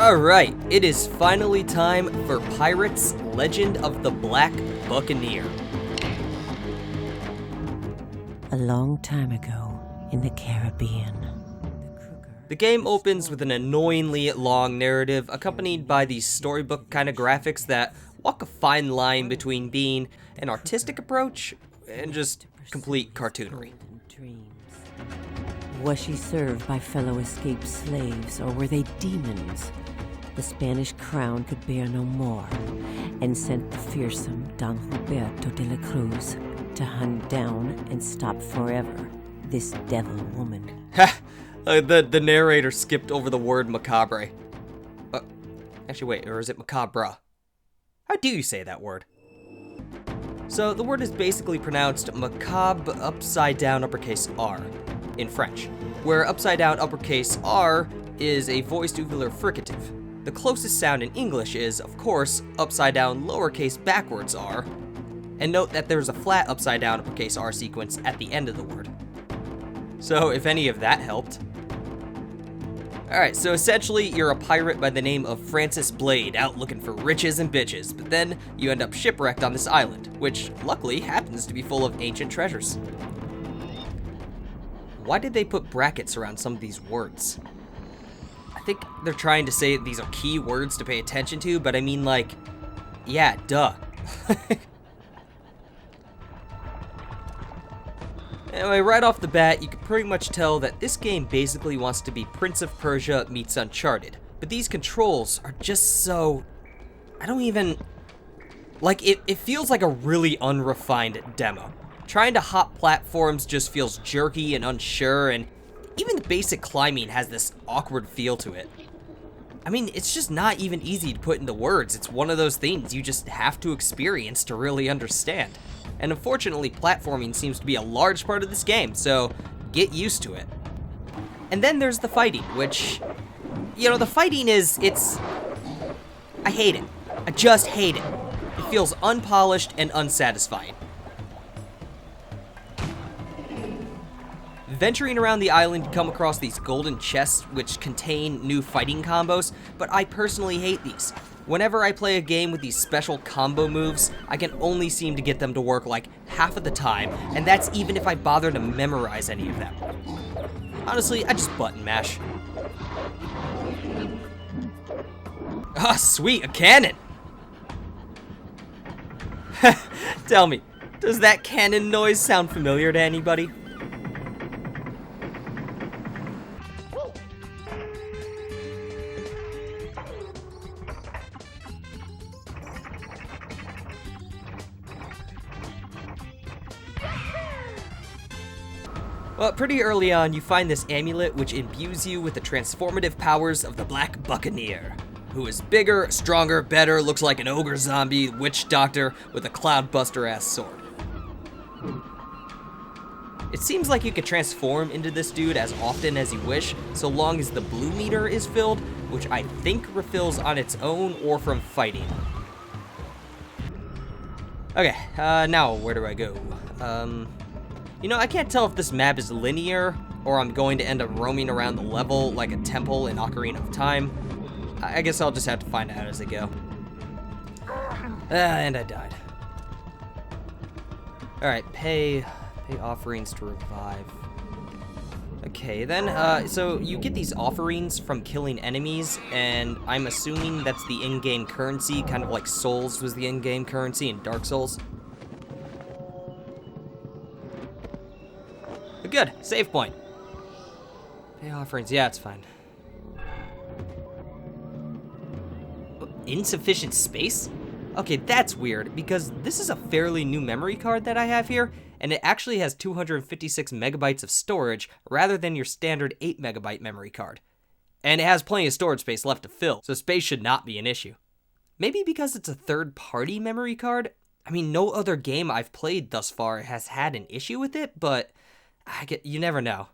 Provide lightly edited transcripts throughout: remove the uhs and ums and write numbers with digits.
Alright, it is finally time for Pirates Legend of the Black Buccaneer. A long time ago in the Caribbean. The game opens with an annoyingly long narrative accompanied by these storybook kind of graphics that walk a fine line between being an artistic approach and just complete cartoonery. Was she served by fellow escaped slaves, or were they demons? The Spanish crown could bear no more, and sent the fearsome Don Huberto de la Cruz to hunt down and stop forever this devil woman. Ha! The narrator skipped over the word macabre. Actually, wait, or is it macabre? How do you say that word? So, the word is basically pronounced macabre upside down uppercase R in French, where upside down uppercase R is a voiced uvular fricative. The closest sound in English is, of course, upside down lowercase backwards R, and note that there's a flat upside down uppercase R sequence at the end of the word. So, if any of that helped. Alright, so essentially, you're a pirate by the name of Francis Blade, out looking for riches and bitches, but then you end up shipwrecked on this island, which, luckily, happens to be full of ancient treasures. Why did they put brackets around some of these words? I think they're trying to say these are key words to pay attention to, but I mean, like, yeah, duh. Anyway, right off the bat, you can pretty much tell that this game basically wants to be Prince of Persia meets Uncharted. But these controls are just so... I don't even... Like, it feels like a really unrefined demo. Trying to hop platforms just feels jerky and unsure, and even the basic climbing has this awkward feel to it. I mean, it's just not even easy to put into words. It's one of those things you just have to experience to really understand. And unfortunately, platforming seems to be a large part of this game, so get used to it. And then there's the fighting, which, you know, the fighting I hate it. I just hate it. It feels unpolished and unsatisfying. Venturing around the island, you come across these golden chests which contain new fighting combos, but I personally hate these. Whenever I play a game with these special combo moves, I can only seem to get them to work like half of the time, and that's even if I bother to memorize any of them. Honestly, I just button mash. Ah, sweet, a cannon! Tell me, does that cannon noise sound familiar to anybody? Well, pretty early on, you find this amulet which imbues you with the transformative powers of the Black Buccaneer, who is bigger, stronger, better, looks like an ogre zombie witch doctor with a cloudbuster-ass sword. It seems like you could transform into this dude as often as you wish, so long as the blue meter is filled, which I think refills on its own or from fighting. Okay, now where do I go? You know, I can't tell if this map is linear, or I'm going to end up roaming around the level like a temple in Ocarina of Time. I guess I'll just have to find out as I go. And I died. Alright, pay offerings to revive. Okay, then, so you get these offerings from killing enemies, and I'm assuming that's the in-game currency, kind of like Souls was the in-game currency in Dark Souls. Good, save point. Pay offerings, yeah, it's fine. Insufficient space? Okay, that's weird, because this is a fairly new memory card that I have here, and it actually has 256 megabytes of storage rather than your standard 8 megabyte memory card. And it has plenty of storage space left to fill, so space should not be an issue. Maybe because it's a third-party memory card? I mean, no other game I've played thus far has had an issue with it, but you never know.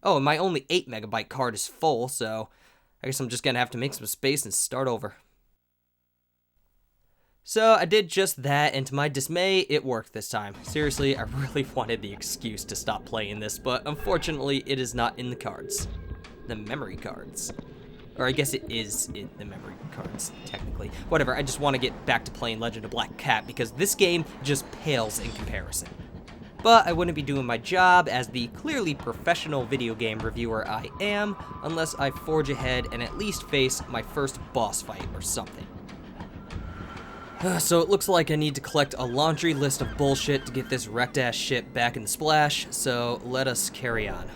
Oh, and my only 8 megabyte card is full, so I guess I'm just gonna have to make some space and start over. So I did just that, and to my dismay, it worked this time. Seriously, I really wanted the excuse to stop playing this, but unfortunately, it is not in the cards. The memory cards. Or I guess it is in the memory cards, technically. Whatever, I just want to get back to playing Legend of Black Cat because this game just pales in comparison. But I wouldn't be doing my job as the clearly professional video game reviewer I am unless I forge ahead and at least face my first boss fight or something. So it looks like I need to collect a laundry list of bullshit to get this wrecked-ass ship back in the splash, so let us carry on.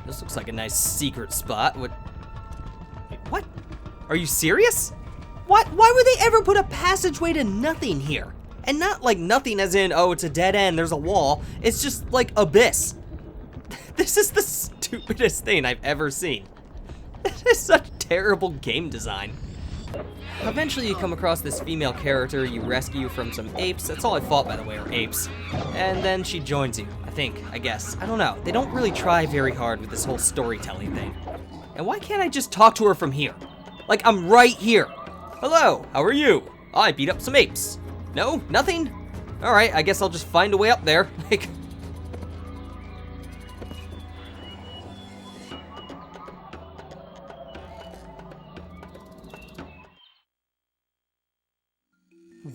This looks like a nice secret spot. What? Are you serious? What? Why would they ever put a passageway to nothing here? And not like nothing as in, oh, it's a dead end, there's a wall. It's just like abyss. This is the stupidest thing I've ever seen. This is such terrible game design. Eventually you come across this female character you rescue from some apes. That's all I fought, by the way, are apes. And then she joins you, I guess. I don't know. They don't really try very hard with this whole storytelling thing. And why can't I just talk to her from here? Like, I'm right here. Hello, how are you? I beat up some apes. No? Nothing? Alright, I guess I'll just find a way up there. Like...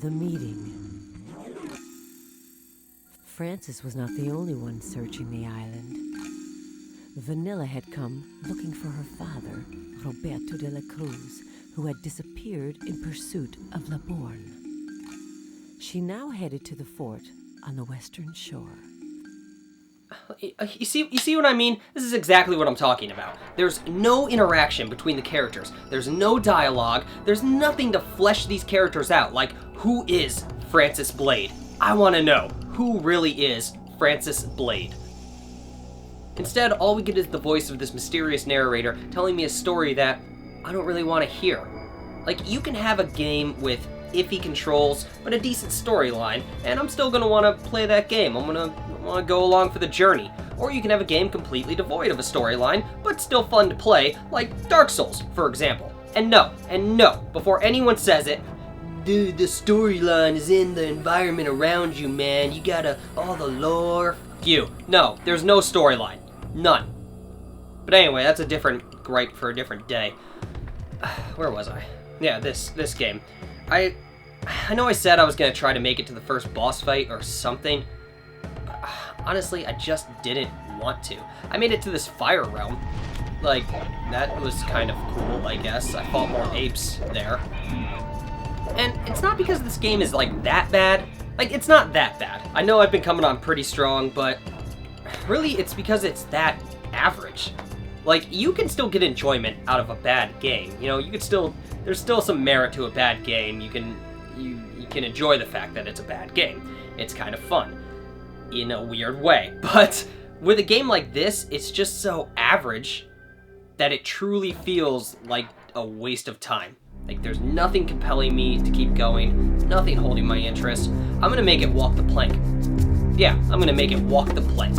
The meeting. Francis was not the only one searching the island. Vanilla had come looking for her father, Roberto de la Cruz, who had disappeared in pursuit of Laborn. She now headed to the fort on the western shore. You see what I mean? This is exactly what I'm talking about. There's no interaction between the characters. There's no dialogue. There's nothing to flesh these characters out. Like, who is Francis Blade? I want to know. Who really is Francis Blade? Instead, all we get is the voice of this mysterious narrator telling me a story that I don't really want to hear. Like, you can have a game with iffy controls, but a decent storyline, and I'm still gonna want to play that game. I'm gonna want to go along for the journey. Or you can have a game completely devoid of a storyline, but still fun to play, like Dark Souls, for example. And no, before anyone says it, dude, the storyline is in the environment around you, man. You gotta, all the lore. You. No, there's no storyline. None. But anyway, that's a different gripe for a different day. Where was I? Yeah, this game. I know I said I was going to try to make it to the first boss fight or something. Honestly, I just didn't want to. I made it to this fire realm. Like, that was kind of cool, I guess. I fought more apes there. And it's not because this game is, like, that bad. Like, it's not that bad. I know I've been coming on pretty strong, but really it's because it's that average. Like, you can still get enjoyment out of a bad game. You know, you could still... There's still some merit to a bad game. You can enjoy the fact that it's a bad game. It's kind of fun in a weird way. But with a game like this, it's just so average that it truly feels like a waste of time. Like, there's nothing compelling me to keep going, nothing holding my interest. I'm gonna make it walk the plank. Yeah, I'm gonna make it walk the plank.